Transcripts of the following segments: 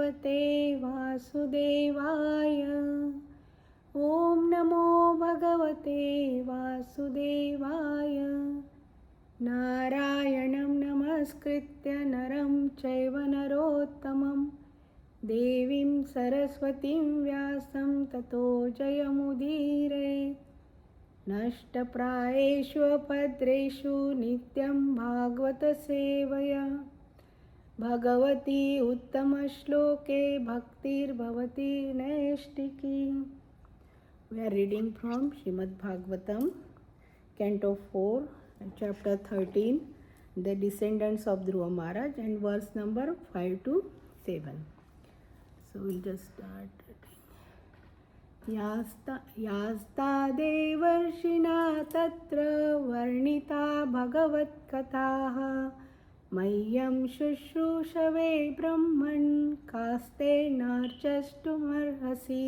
भगवते वासुदेवाय. ॐ नमो भगवते वासुदेवाय. नारायणं नमस्कृत्य नरं चैव नरोत्तमं देवीं सरस्वतीं व्यासं ततो जयमुदीरयेत्. नष्टप्रायेषु अपद्रेषु नित्यं भागवतसेवया Bhagwati उत्तमश्लोके भक्तिर्भवति नैष्टिकी. We are reading from Shreemad Bhagavatam, Canto 4, Chapter 13, The Descendants of Dhruva Maharaj, and verse number 5 to 7. So we'll just start. यास्ता देवर्षिणा तत्र वर्णिता भगवत्कथाः मह्यं शुश्रूषवे ब्रह्मन् कास्तेनार्चष्टुमर्हसि.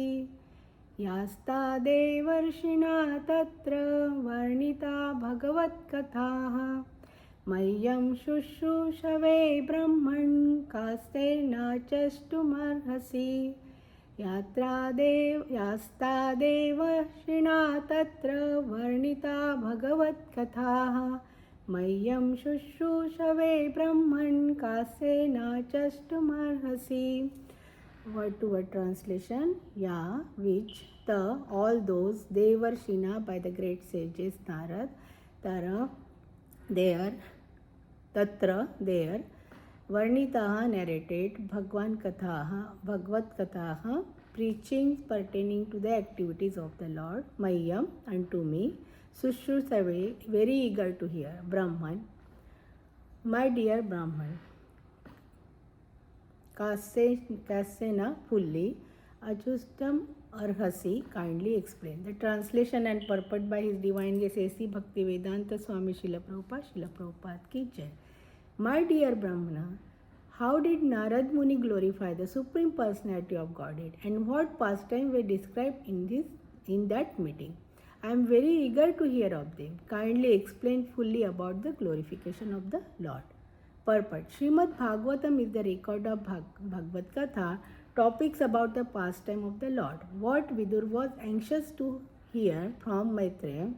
यास्ता देवर्षिणा तत्र वर्णिता भगवत्कथाः मह्यं शुश्रूषवे ब्रह्मन् कास्तेनार्चष्टुमर्हसि. यास्ता देवर्षिणा तत्र वर्णिता भगवत्कथाः मह्यं शुश्रूषवे ब्रह्मन् कास्तेनार्चष्टुमर्हसि. Word to word translation. Ya, which, the, all those, devarshina, by the great sages Narad, Tara, there, Tatra, there, Varnitaha, narrated, Bhagwan Kathaha, Bhagavad Kathaha, preachings pertaining to the activities of the Lord, Mayyam, unto me, Sushrusave, very eager to hear, Brahman, my dear Brahman, Kasena, fully, Ajustam Arhasi, kindly explain. The translation and purport by His Divine Grace A.C. Bhaktivedanta Swami Srila Prabhupada ki jai. My dear Brahmana, how did Narad Muni glorify the Supreme Personality of Godhead, and what pastime were described in that meeting? I am very eager to hear of them. Kindly explain fully about the glorification of the Lord. Purport. Shreemad Bhagavatam is the record of Bhagavad Katha, topics about the pastime of the Lord. What Vidur was anxious to hear from Maitreya,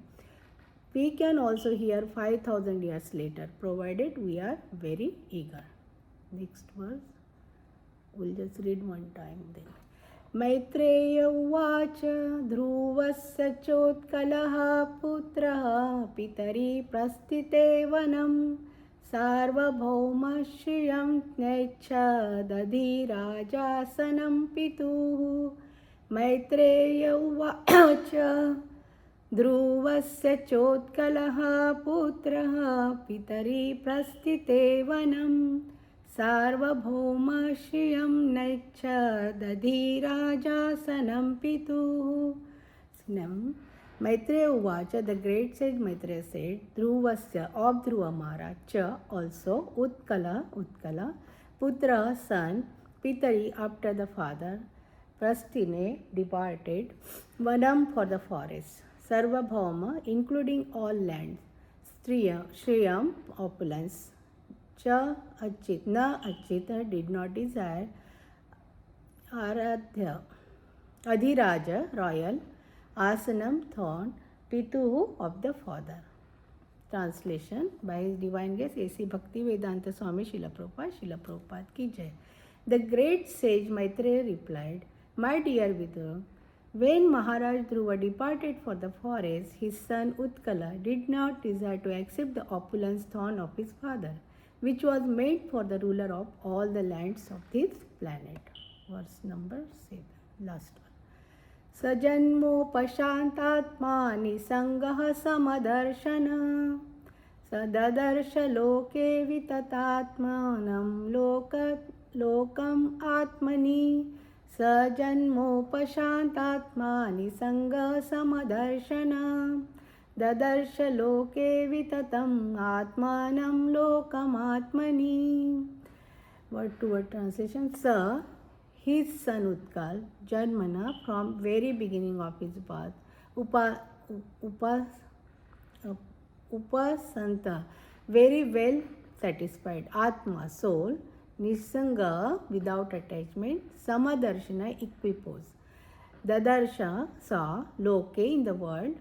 we can also hear 5,000 years later, provided we are very eager. Next verse. We'll just read one time then. Maitreya uvacha dhruvasya chotkalaha putraha pitari prasthite vanam sarvabhaumashriyam necha dadhirajasanam pituhu. Maitreya uvacha ध्रुवस्य चोत्कलः पुत्रः पितरि प्रस्थिते वनं सार्वभौमश्रियं नैच्छ दधिराजासनं पितुः. Maitreya Uvacha, the great sage Maitreya said, Dhruvasya, of Dhruva Maharaj, cha, also, Utkala, Putra, son, Pitari, after the father, Prasthine, departed, Vanam, for the forest, Sarvabhauma, including all lands, Shriyam, opulence, Cha, Achit, Na, Achita, did not desire, Aradhya, Adhiraja, royal, Asanam, throne, Pituhu, of the father. Translation by His Divine Grace A.C. Bhaktivedanta Swami Srila Prabhupada ki jai. The great sage Maitreya replied, My dear Vidur, when Maharaj Dhruva departed for the forest, his son Utkala did not desire to accept the opulence throne of his father, which was made for the ruler of all the lands of this planet. Verse number 7, last one. Sajanmopashantatma nisangah samadarshana sadadarsha loke vitatatmanam lokam atmani sajanmopashantatma nisangah samadarshana dadarsha loke vitatam atmanam lokam atmani. Word to word translation. Sa, his son Utkal, Janmana, from very beginning of his birth, Upasanta, very well satisfied, Atma, soul, Nisanga, without attachment. Samadarshana, equipoise. Dadarsha, saw. Loke, in the world.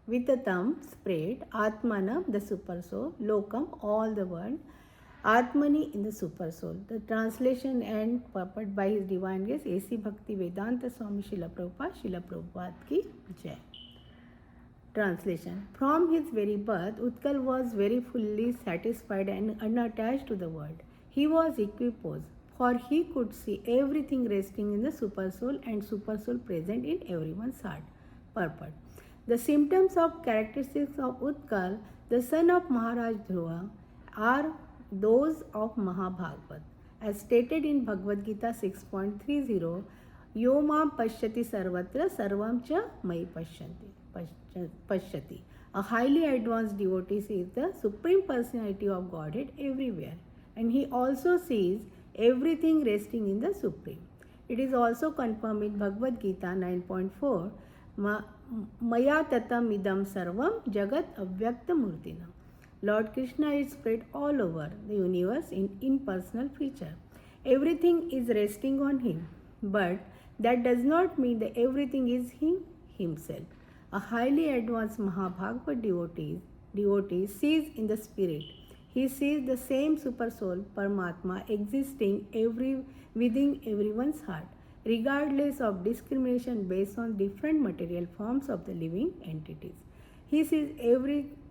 Vitatam, spread. Atmanam, the super soul. Lokam, all the world. Atmani, in the super soul. The translation and purport by His Divine Grace A.C. Bhakti Vedanta Swami Srila Prabhupada ki Jai. Translation. From his very birth, Utkal was very fully satisfied and unattached to the world. He was equipoised, for he could see everything resting in the supersoul and supersoul present in everyone's heart. Purport. The symptoms of characteristics of Utkal, the son of Maharaj Dhruva, are those of Mahabhagavat. As stated in Bhagavad Gita 6.30, Yo mam pashyati sarvatra sarvam cha mai pashyati. A highly advanced devotee sees the Supreme Personality of Godhead everywhere, and he also sees everything resting in the Supreme. It is also confirmed in Bhagavad Gita 9.4, Maya tatam idam sarvam jagat avyakta murtina. Lord Krishna is spread all over the universe in impersonal feature. Everything is resting on him, but that does not mean that everything is him himself. A highly advanced Mahabhagavat devotee sees in the spirit. He sees the same super soul, Paramatma, existing within everyone's heart, regardless of discrimination based on different material forms of the living entities. He sees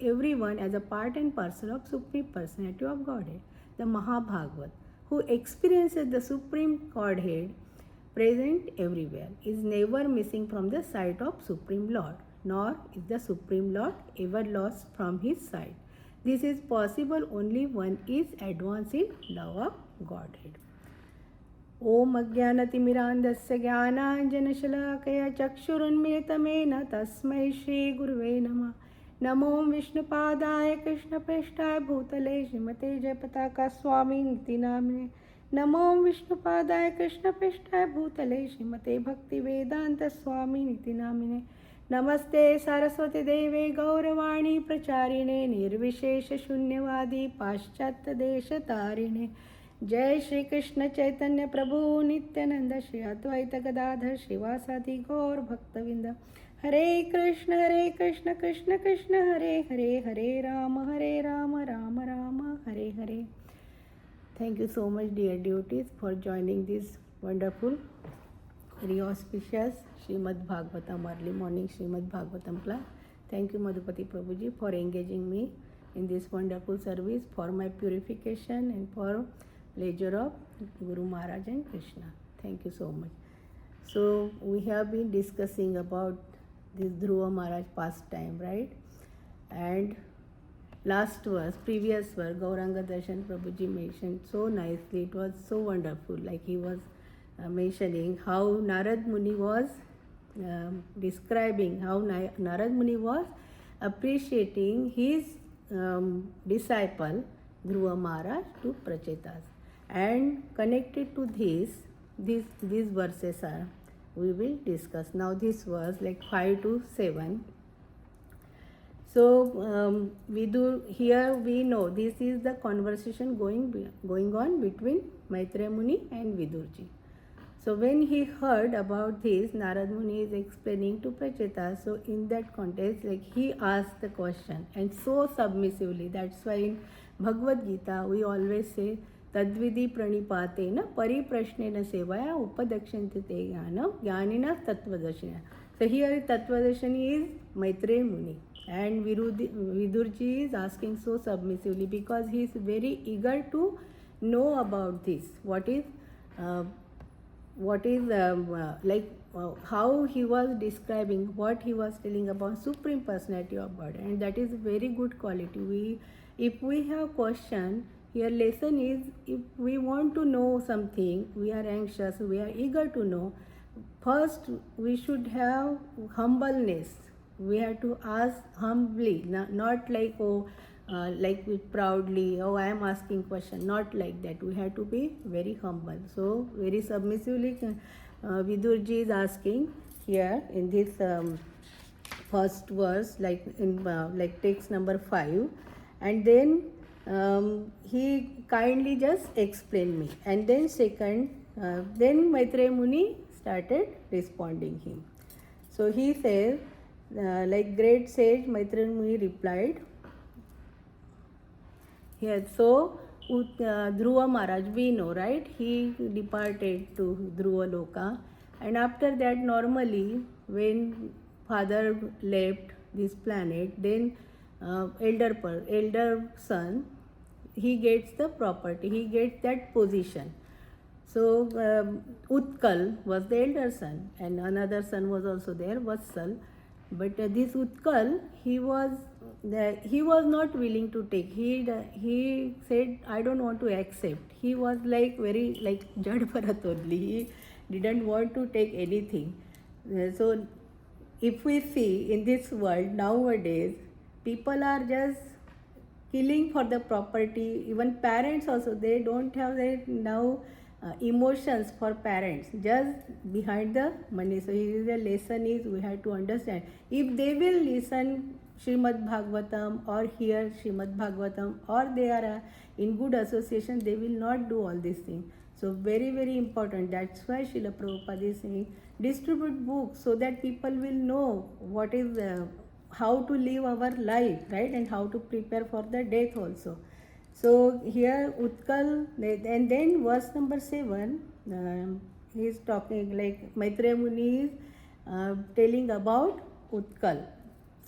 everyone as a part and parcel of Supreme Personality of Godhead, the Mahabhagavat, who experiences the Supreme Godhead present everywhere, is never missing from the sight of Supreme Lord, nor is the Supreme Lord ever lost from his sight. This is possible only one is advanced in love of Godhead. Om Ajnanatimirandasya Jnananjanashalakaya Chakshurunmilitamena Tasmai Shri Guruve Namah. Namo Vishnupadaya Krishna Preshthaya Bhutale Srimate Jayapataka Swami Niti Namine. Namo Vishnupadaya Krishna Preshthaya Bhutale Srimate Bhakti Vedanta Swami Niti Namine. Namaste Saraswati Deve Gauravani Pracharine Nirvishesha Shunyavadi Paschatya Desha Tarine. जय श्री कृष्ण चैतन्य प्रभु नित्यानंद श्री अद्वैत गदाधर श्रीवासादि गौर भक्तविंद. हरे कृष्ण कृष्ण कृष्ण हरे हरे, हरे Ram Ram Ram Hare Hare. Thank you so much, dear devotees, for joining this wonderful, very auspicious Shreemad Bhagavatam early morning Shreemad Bhagavatam class. Thank you, Madhupati Prabhuji, for engaging me in this wonderful service for my purification and for pleasure of Guru Maharaj and Krishna. Thank you so much. So we have been discussing about this Dhruva Maharaj pastime, right? And last verse, previous verse, Gauranga Darshan Prabhuji mentioned so nicely. It was so wonderful. Like he was mentioning how Narad Muni was describing how Narad Muni was appreciating his disciple Dhruva Maharaj to Prachetas. And connected to these verses are we will discuss now. This verse like 5 to 7. So here we know this is the conversation going on between Maitreya Muni and Vidurji. So when he heard about this, Narad Muni is explaining to Prachetas. So in that context, like he asked the question and so submissively. That's why in Bhagavad Gita we always say Tadvidi pranipatena pariprashnena sevaya upadakshante te jnanam jnanina tattvadashina. So here Tattvadashini is Maitreya Muni, and Vidurji is asking so submissively because he is very eager to know about this. What is how he was describing, what he was telling about Supreme Personality of God, and that is a very good quality. If we have question, here lesson is if we want to know something, we are anxious, we are eager to know, first we should have humbleness. We have to ask humbly, not like like with proudly, I am asking question, not like that. We have to be very humble. So very submissively Vidurji is asking here in this first verse, like in like text number 5, and then he kindly just explained me. And then then Maitreya Muni started responding him. So he says, like great sage Maitreya Muni replied, yes, so Dhruva Maharaj, we know, right? He departed to Dhruva Loka, and after that, normally, when father left this planet, then elder son, he gets the property, he gets that position. So Utkal was the elder son, and another son was also there, Vatsal. But this Utkal, he was not willing to take. He said, I don't want to accept. He was like very like Jad Bharat only. He didn't want to take anything. So if we see in this world nowadays, people are just killing for the property. Even parents also, they don't have that now emotions for parents, just behind the money. So here the lesson is we have to understand, if they will listen Shreemad Bhagavatam or hear Shreemad Bhagavatam, or they are in good association, they will not do all these things. So very very important. That's why Srila Prabhupada is saying distribute books so that people will know what is how to live our life, right, and how to prepare for the death also. So here Utkal, and then verse number 7, he is talking like Maitreya Muni is telling about Utkal.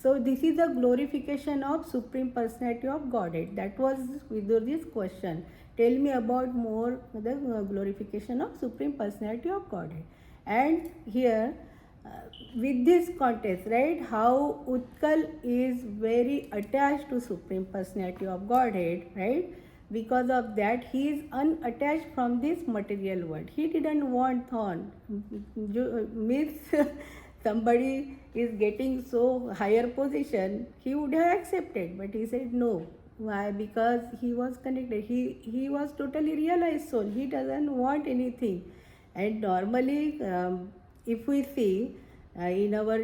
So this is the glorification of Supreme Personality of Godhead. That was Vidurji's question. Tell me about more the glorification of Supreme Personality of Godhead. And here with this context, right, how Utkal is very attached to Supreme Personality of Godhead, right? Because of that, he is unattached from this material world. He didn't want thorn. Means somebody is getting so higher position, he would have accepted, but he said no. Why? Because he was connected. He was totally realized soul. He doesn't want anything. And normally, if we see in our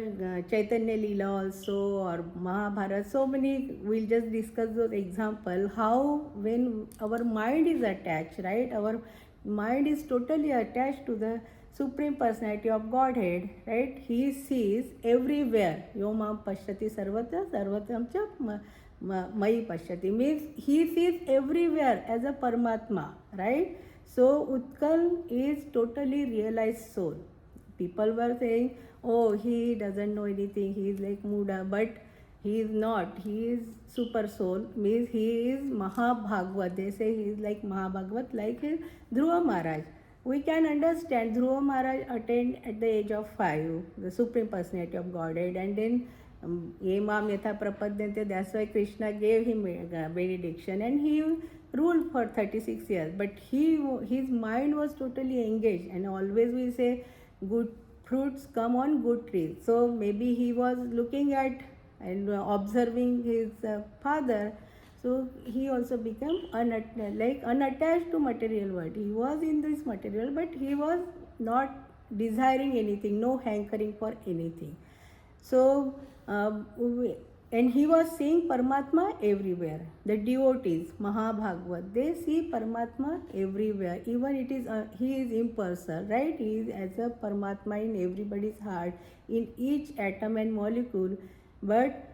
Chaitanya Leela also or Mahabharata, so many, we'll just discuss those example, how when our mind is attached, right, our mind is totally attached to the Supreme Personality of Godhead, right, he sees everywhere. Yo mam pashyati sarvatra sarvatram cha mai pashyati, means he sees everywhere as a Paramatma, right. So Utkal is totally realized soul. People were saying, oh, he doesn't know anything, he is like Muda, but he is not. He is super soul, means he is Mahabhagavat. They say he is like Mahabhagavat, like Dhruva Maharaj. We can understand Dhruva Maharaj attained at the age of 5, the Supreme Personality of Godhead, and then Ye Mam Yatha Prapadyante, that's why Krishna gave him benediction, and he ruled for 36 years. But his mind was totally engaged, and always we say good fruits come on good trees. So maybe he was looking at and observing his father, so he also became unattached to material world. He was in this material, but he was not desiring anything, no hankering for anything. So and he was seeing Paramatma everywhere. The devotees, Mahabhagavat, they see Paramatma everywhere. Even it is he is impersonal, right? He is as a Paramatma in everybody's heart, in each atom and molecule. But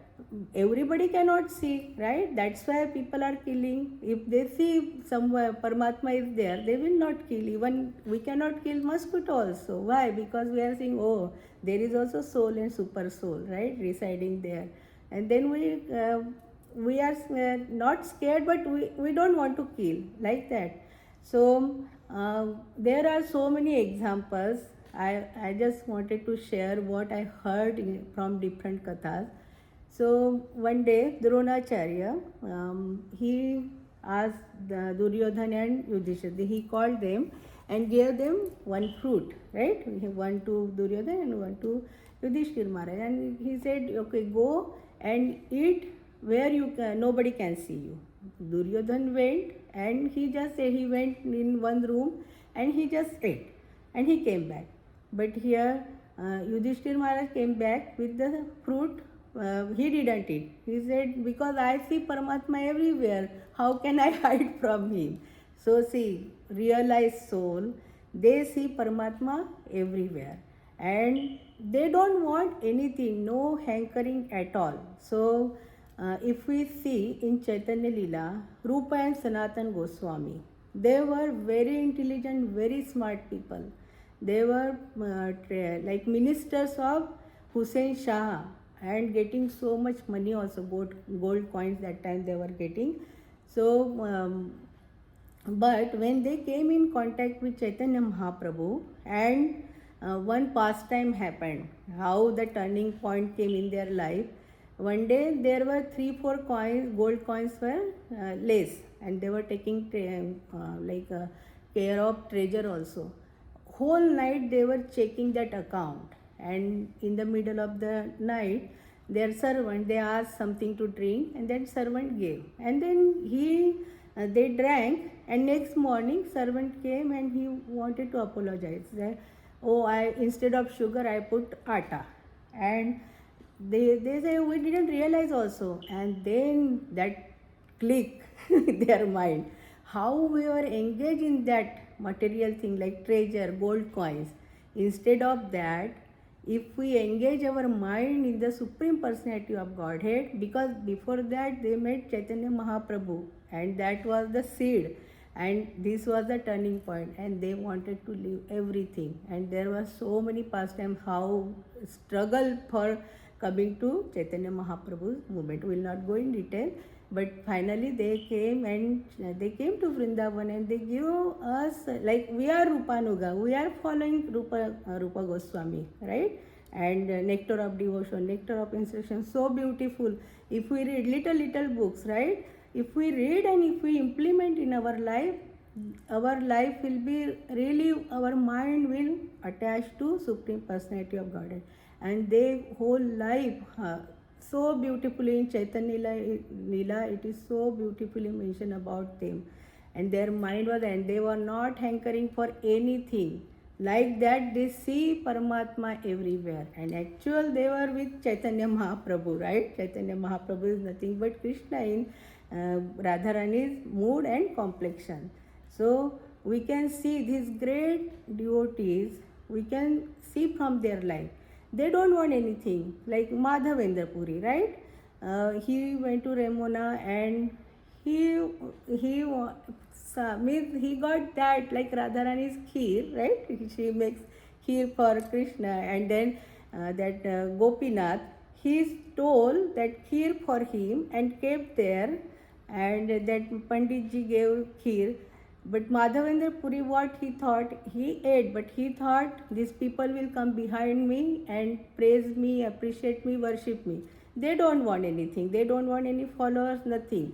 everybody cannot see, right? That's why people are killing. If they see somewhere Paramatma is there, they will not kill. Even we cannot kill mosquito also. Why? Because we are saying, oh, there is also soul and super soul, right, residing there. And then we are not scared, but we don't want to kill like that. So there are so many examples. I just wanted to share what I heard from different kathas. So one day Dronacharya, he asked the Duryodhana and Yudhishthira, he called them and gave them one fruit, right? One to Duryodhana and one to Yudhishthira Maharaj. And he said, okay, go and eat where nobody can see you. Duryodhana went, and he just said he went in one room and he just ate and he came back. But here Yudhishthira Maharaj came back with the fruit he didn't eat. He said, because I see Paramatma everywhere, how can I hide from him? So see, realized soul, they see Paramatma everywhere and they don't want anything, no hankering at all. So if we see in Chaitanya Leela, Rupa and Sanatan Goswami, they were very intelligent, very smart people. They were like ministers of Hussein Shah and getting so much money also, gold coins that time they were getting. So but when they came in contact with Chaitanya Mahaprabhu and one pastime happened, how the turning point came in their life. One day there were 3-4 coins, gold coins were less, and they were taking care of treasure also. Whole night they were checking that account, and in the middle of the night their servant, they asked something to drink and that servant gave, and then they drank, and next morning servant came and he wanted to apologize that, oh, I instead of sugar I put atta, and they say we didn't realize also, and then that click their mind, how we were engaged in that material thing like treasure, gold coins. Instead of that, if we engage our mind in the Supreme Personality of Godhead, because before that they met Chaitanya Mahaprabhu and that was the seed, and this was the turning point, and they wanted to leave everything, and there was so many pastime how struggle for coming to Chaitanya Mahaprabhu's movement. We will not go in detail, but finally they came, and they came to Vrindavan and they give us, like we are Rupanuga, we are following Rupa Goswami, right? And nectar of devotion, nectar of instruction, so beautiful. If we read little books, right? If we read and if we implement in our life will be really, our mind will attach to Supreme Personality of Godhead, and their whole life so beautifully in Chaitanya Leela, it is so beautifully mentioned about them, and their mind was, and they were not hankering for anything. Like that, they see Paramatma everywhere, and actual they were with Chaitanya Mahaprabhu, right? Chaitanya Mahaprabhu is nothing but Krishna in Radharani's mood and complexion. So we can see these great devotees, we can see from their life. They don't want anything, like Madhavendra Puri, right? He went to Ramona and he means he got that, like Radharani's kheer, right? She makes kheer for Krishna, and then that Gopinath, he stole that kheer for him and kept there, and that Panditji gave kheer. But Madhavendra Puri, what he thought, he ate, but he thought these people will come behind me and praise me, appreciate me, worship me. They don't want anything. They don't want any followers, nothing.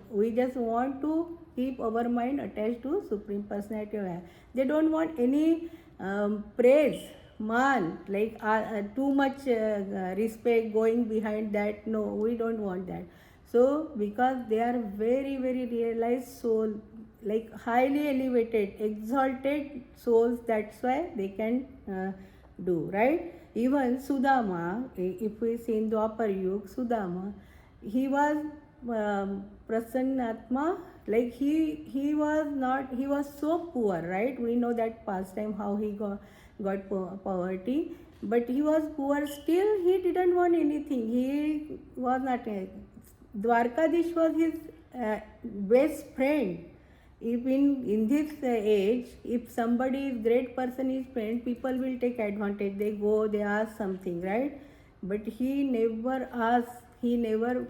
We just want to keep our mind attached to Supreme Personality of God. They don't want any praise, man, like too much respect going behind that. No, we don't want that. So, because they are very, very realized soul, like highly elevated, exalted souls, that's why they can do, right? Even Sudama, if we see in Dwapar Yuga, Sudama, he was Prasannatma, like he was so poor, right? We know that pastime how he got poverty, but he was poor, still he didn't want anything. He was not, Dwarkadish was his best friend. If in this age, if somebody is great person is friend, people will take advantage. They go, they ask something, right? But he never asked. He never.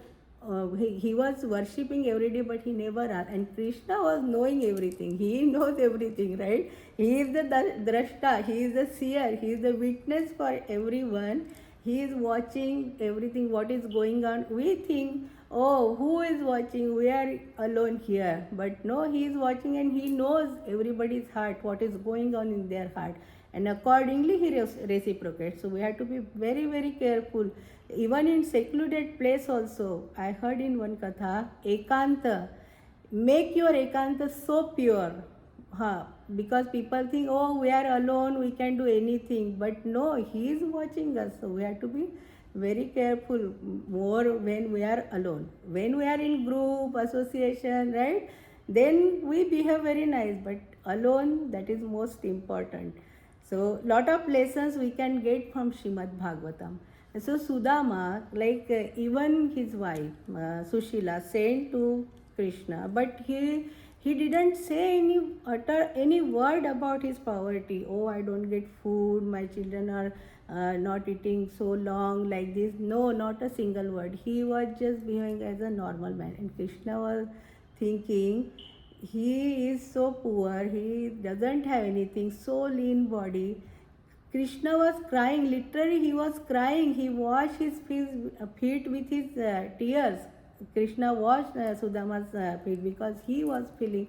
He was worshipping every day, but he never asked. And Krishna was knowing everything. He knows everything, right? He is the drashta. He is the seer. He is the witness for everyone. He is watching everything, what is going on. We think, oh, who is watching? We are alone here. But no, he is watching and he knows everybody's heart, what is going on in their heart. And accordingly, he reciprocates. So we have to be very, very careful. Even in secluded place also, I heard in one katha, ekanta, make your ekanta so pure. Because people think, oh, we are alone, we can do anything. But no, he is watching us. So we have to be very careful, more when we are alone. When we are in group, association, right, then we behave very nice, but alone, that is most important. So lot of lessons we can get from Shreemad Bhagavatam. So Sudama, like even his wife Sushila sent to Krishna, but he didn't say utter any word about his poverty. Oh, I don't get food. My children are not eating so long like this. No, not a single word. He was just behaving as a normal man, and Krishna was thinking, he is so poor, he doesn't have anything, so lean body. Krishna was crying, literally he was crying. He washed his feet with his tears. Krishna washed Sudama's feet because he was feeling,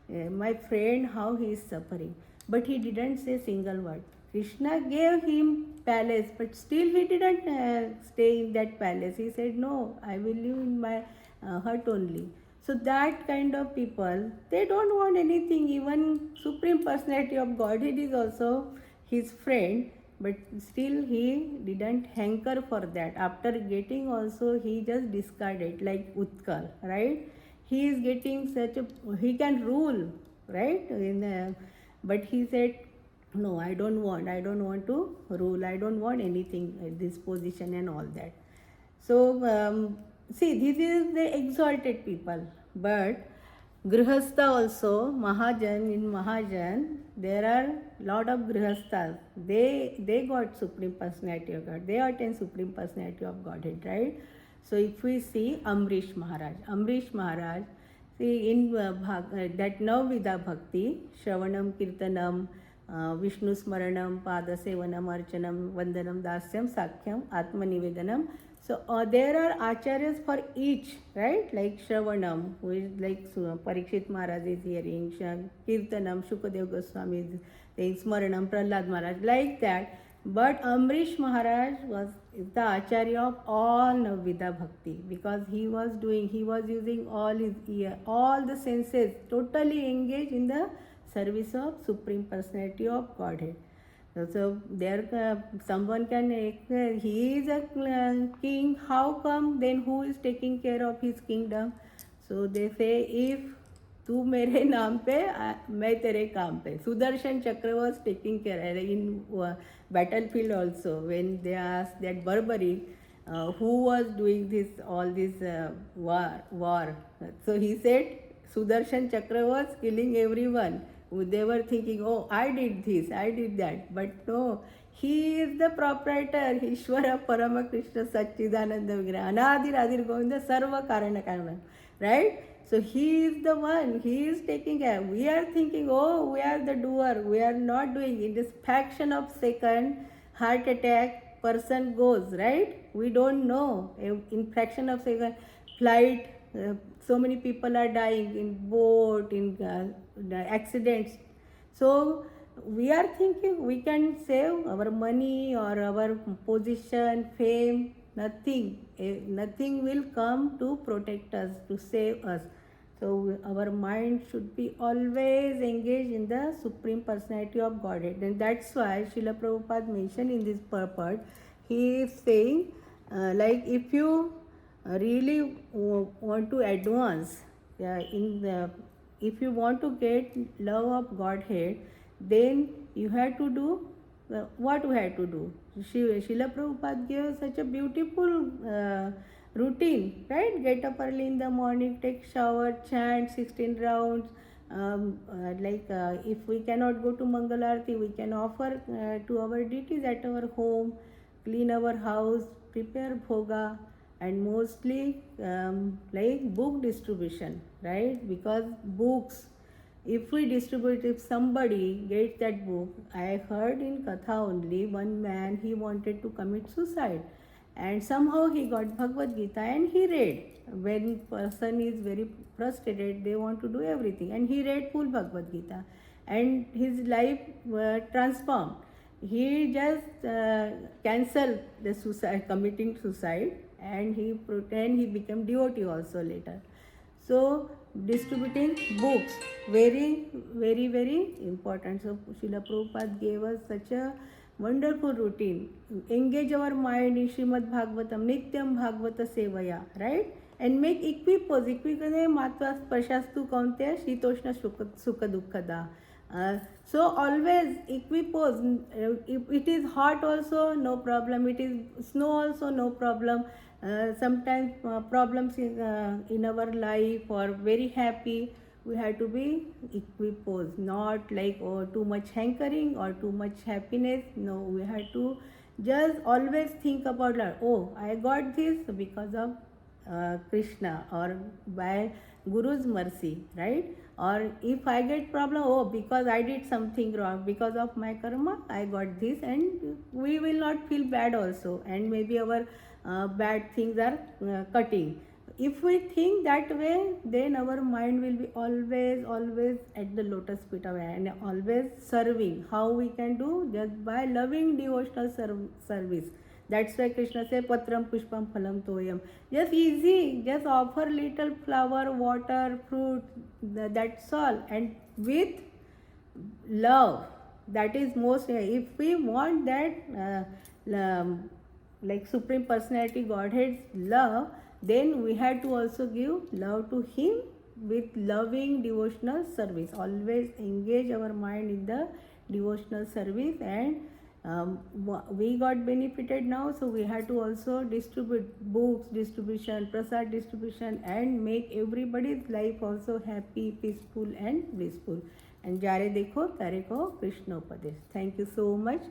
my friend, how he is suffering. But he didn't say single word. Krishna gave him palace, but still he didn't stay in that palace. He said, no, I will live in my hut only. So that kind of people, they don't want anything. Even Supreme Personality of Godhead is also his friend, but still he didn't hanker for that. After getting also, he just discarded, like Utkal, right? He is getting such a, he can rule, right? But he said, no, I don't want to rule, I don't want anything, this position and all that. So, see, this is the exalted people, but Grihastha also, Mahajan, in Mahajan, there are lot of Grihasthas. They got Supreme Personality of God. They attain Supreme Personality of Godhead, right? So if we see Amrish Maharaj, see in that Navvidha Bhakti, Shravanam, Kirtanam, Vishnu Smaranam, Padasevanam, Archanam, Vandanam, Dasyam, Sakhyam, Atmanivedanam. So there are acharyas for each, right? Like Shravanam, who is like Parikshit Maharaj is hearing, Kirtanam, Shukadev Goswami is saying, Smaranam, Prahlad Maharaj, like that. But Amrish Maharaj was the acharya of all Navvidha Bhakti, because he was using all his ear, all the senses, totally engaged in the service of Supreme Personality of Godhead. So there someone can, he is a king, how come then who is taking care of his kingdom? So they say, if तू मेरे नाम पे मैं तेरे काम पे. Sudarshan Chakra was taking care in battlefield also, when they asked that Barbari who was doing this all this war. So he said Sudarshan Chakra was killing everyone. They were thinking, oh, I did this, I did that. But no, he is the proprietor, Ishvara Parama Krishna Satchidananda Vigraha, Anadir Adir Govinda Sarva Karana Karana. Right? So he is the one, he is taking care. We are thinking, oh, we are the doer, we are not doing. In this fraction of second, heart attack, person goes, right? We don't know. In fraction of second, flight, so many people are dying in boat, in accidents. So we are thinking we can save our money or our position, fame, nothing. Nothing will come to protect us, to save us. So our mind should be always engaged in the Supreme Personality of Godhead. And that's why Srila Prabhupada mentioned in this purport, he is saying, like if you really want to advance, if you want to get love of Godhead, then you have to do what we have to do. Srila Prabhupada gave such a beautiful routine, right? Get up early in the morning, take shower, chant 16 rounds. If we cannot go to Mangalarti, we can offer to our deities at our home, clean our house, prepare bhoga, and mostly like book distribution, right? Because books, if we distribute, if somebody gets that book, I heard in Katha only, one man, he wanted to commit suicide, and somehow he got Bhagavad Gita and he read. When person is very frustrated, they want to do everything, and he read full Bhagavad Gita, and his life transformed. He just cancelled the suicide, committing suicide, and he became devotee also later. So distributing books, very, very, very important. So Srila Prabhupada gave us such a wonderful routine. Engage our mind in Shreemad Bhagavatam, Nityam Bhagavata Sevaya, right? And make equipos. Equipos matva sparshastu kaunteya shitoshna sukha dukkada. So always equipos. If it is hot also, no problem. It is snow also, no problem. Sometimes problems in our life or very happy, we have to be equipos, not like too much hankering or too much happiness. No, we have to just always think about like, oh, I got this because of Krishna or by Guru's mercy, right? Or if I get problem, oh, because I did something wrong, because of my karma, I got this, and we will not feel bad also, and maybe our bad things are cutting. If we think that way, then our mind will be always at the lotus feet of and always serving. How we can do? Just by loving devotional service. That's why Krishna says, Patram Pushpam Phalam Toyam. Just easy, just offer little flower, water, fruit, that's all. And with love, that is most, if we want that like Supreme Personality Godhead's love, then we have to also give love to Him with loving devotional service. Always engage our mind in the devotional service, and we got benefited now, so we have to also distribute books distribution, prasad distribution, and make everybody's life also happy, peaceful and blissful. And jare dekho tare ko Krishna Upadesh. Thank you so much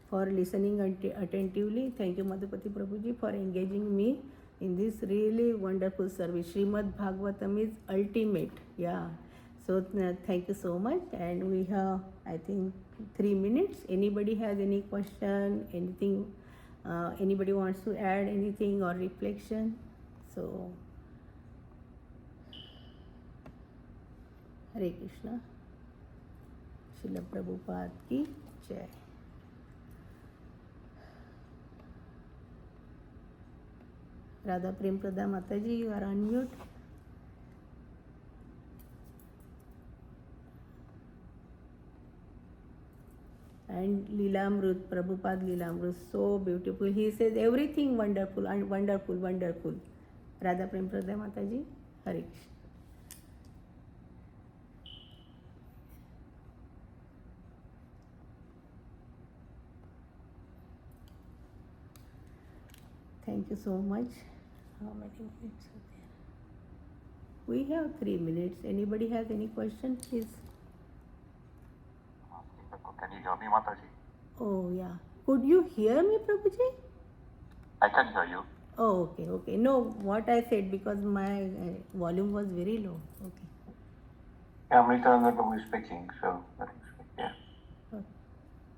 for listening attentively. Thank you Madhupati Prabhuji for engaging me in this really wonderful service. Shreemad Bhagavatam is ultimate. Yeah. So thank you so much, and we have, I think, 3 minutes. Anybody has any question, anything, anybody wants to add anything or reflection? So, Hare Krishna. Srila Prabhupada ki Jai. Radha Prem Prada Mataji, you are on mute. And Leelamrut, Prabhupada Leelamrut, so beautiful. He says everything wonderful and wonderful, wonderful. Radha Prem Prada Mataji, Hare Krishna. Thank you so much. How many minutes are there? We have 3 minutes. Anybody has any question, please? Can you hear me, Mataji? Oh, yeah. Could you hear me, Prabhuji? I can hear you. Oh, okay. No, what I said, because my volume was very low. Okay. Yeah, Amrita is speaking, so let him speak, yeah. Okay.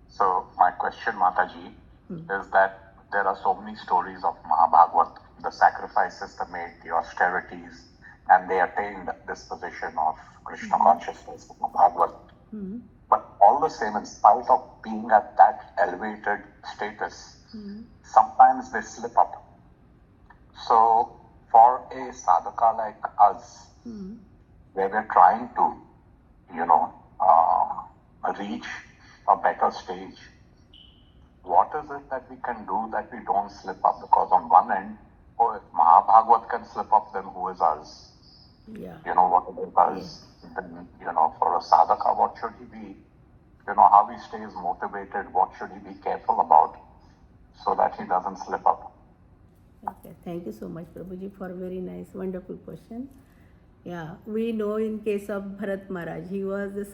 So, my question, Mataji, is that there are so many stories of Mahabhagavat, the sacrifices they made, the austerities, and they attained this position of Krishna consciousness, Bhagavat. But all the same, in spite of being at that elevated status, sometimes they slip up. So, for a sadhaka like us, where we're trying to, reach a better stage, what is it that we can do that we don't slip up? Because on one end, if Mahabhagavat can slip up, then who is us? Yeah. What is us? Yeah. Then, for a sadhaka, what should he be? How he stays motivated, what should he be careful about so that he doesn't slip up? Okay, thank you so much, Prabhuji, for a very nice, wonderful question. Yeah, we know in case of Bharat Maharaj, he was the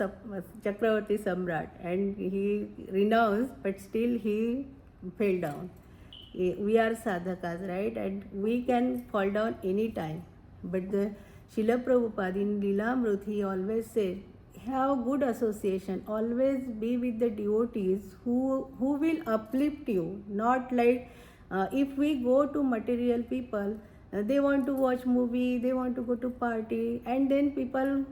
Chakravarti Samrat, and he renounced, but still he fell down. We are sadhakas, right? And we can fall down any time. But the Srila Prabhupada in Leelamrut, he always said, have good association, always be with the devotees who will uplift you, not like if we go to material people, they want to watch movie, they want to go to party, and then people,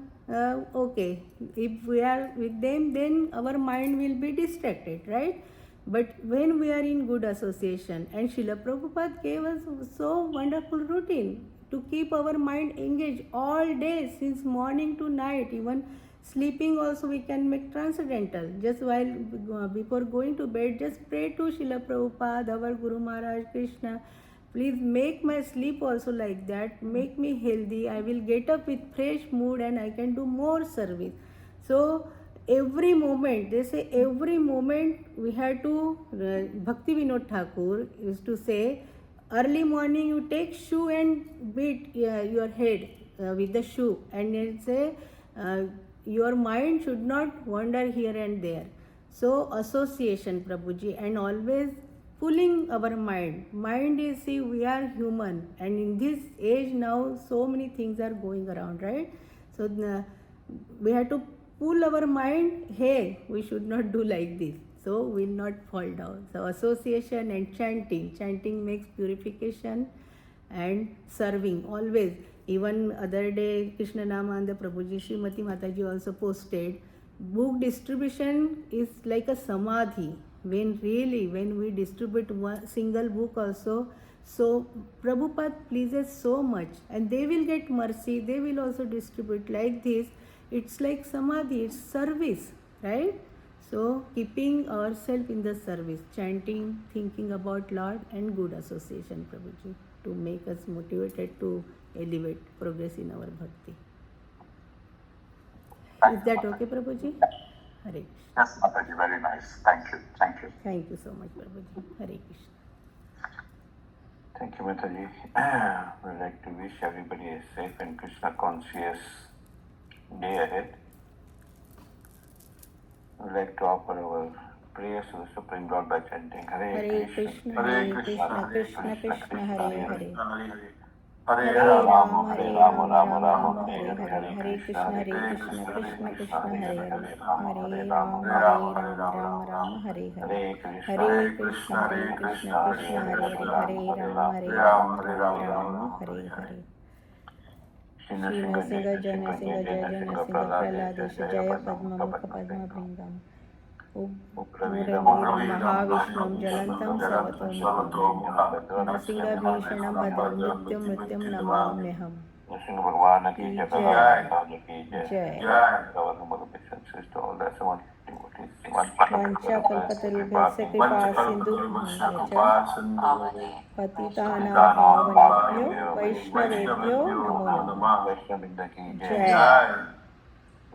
okay, if we are with them, then our mind will be distracted, right? But when we are in good association, and Srila Prabhupada gave us so wonderful routine to keep our mind engaged all day, since morning to night, even Sleeping also we can make transcendental. Just while before going to bed, just pray to Srila Prabhupada, our Guru Maharaj Krishna. Please make my sleep also like that. Make me healthy. I will get up with fresh mood and I can do more service. So every moment, they say every moment we have to, Bhakti Vinod Thakur used to say, early morning you take shoe and beat your head with the shoe, and it say your mind should not wander here and there. So association, Prabhuji, and always pulling our mind is, see, we are human, and in this age now so many things are going around, right? So we have to pull our mind, hey, we should not do like this, so we will not fall down. So association and chanting makes purification, and serving always. Even other day Krishna Namananda Prabhuji, Srimati Mataji also posted, book distribution is like a samadhi. When we distribute one single book also, so Prabhupada pleases so much, and they will get mercy, they will also distribute like this. It's like samadhi, it's service, right? So keeping ourselves in the service, chanting, thinking about Lord, and good association, Prabhuji, to make us motivated to elevate, progress in our bhakti. Is that okay, Prabhuji? Hare Krishna. Yes, Mataji, very nice. Thank you. Thank you. Thank you so much, Prabhuji. Hare Krishna. Thank you, Mataji. We'd like to wish everybody a safe and Krishna conscious day ahead. We'd like to offer our prayers to the Supreme Lord by chanting Hare Krishna, Hare Krishna Krishna, Krishna Hare Hare. Hare Hare Rama, Rama, Hare Hare Rama, Rama, Rama Rama, Rama Hare Hare Hare, Hare. Hare Krishna, Hare Krishna, Krishna Krishna Hare Hare. Hare Rama, Hare Rama, Rama Hare Hare. Hare Krishna, Hare Krishna, Krishna Hare Hare. Hare Rama, Hare Rama, Rama Hare Hare. Shri Nrsinga Jai Nrsinga Jai Jai Nrsinga Prahladesh Jaya Padma Mukha Padma Bringam Ugravidam Mahavishnuam Jalantam Sarvatomukam Nrsinga Bhishanam Bhadram Mrityum Mrityum Namamyaham. Nrsimha Bhagwan ki jai, Jai. Bhagwan ki jai. Jai. Our humble obeisances to all the Asmat devotees. Vancha kalpatarubhyasya kripa sindhu patitanam pavanebhyo vaishnavebhyo namo namah. Vaishnavrinda ki Jai. jai.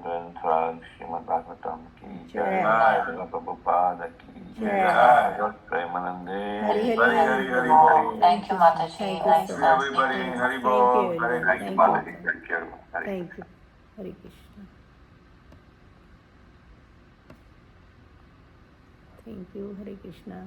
Grantha Shreemad Bhagavatam ki Jai. jai. Srila Prabhupada ki Jai. Lord Premanande. Hari Hari. Thank you, Mataji. Thank you Nice so to much. everybody. Thank you, everyone. Thank you, Mataji. Thank you. Hare Thank you. Hare Krishna. Thank you. Hare Krishna.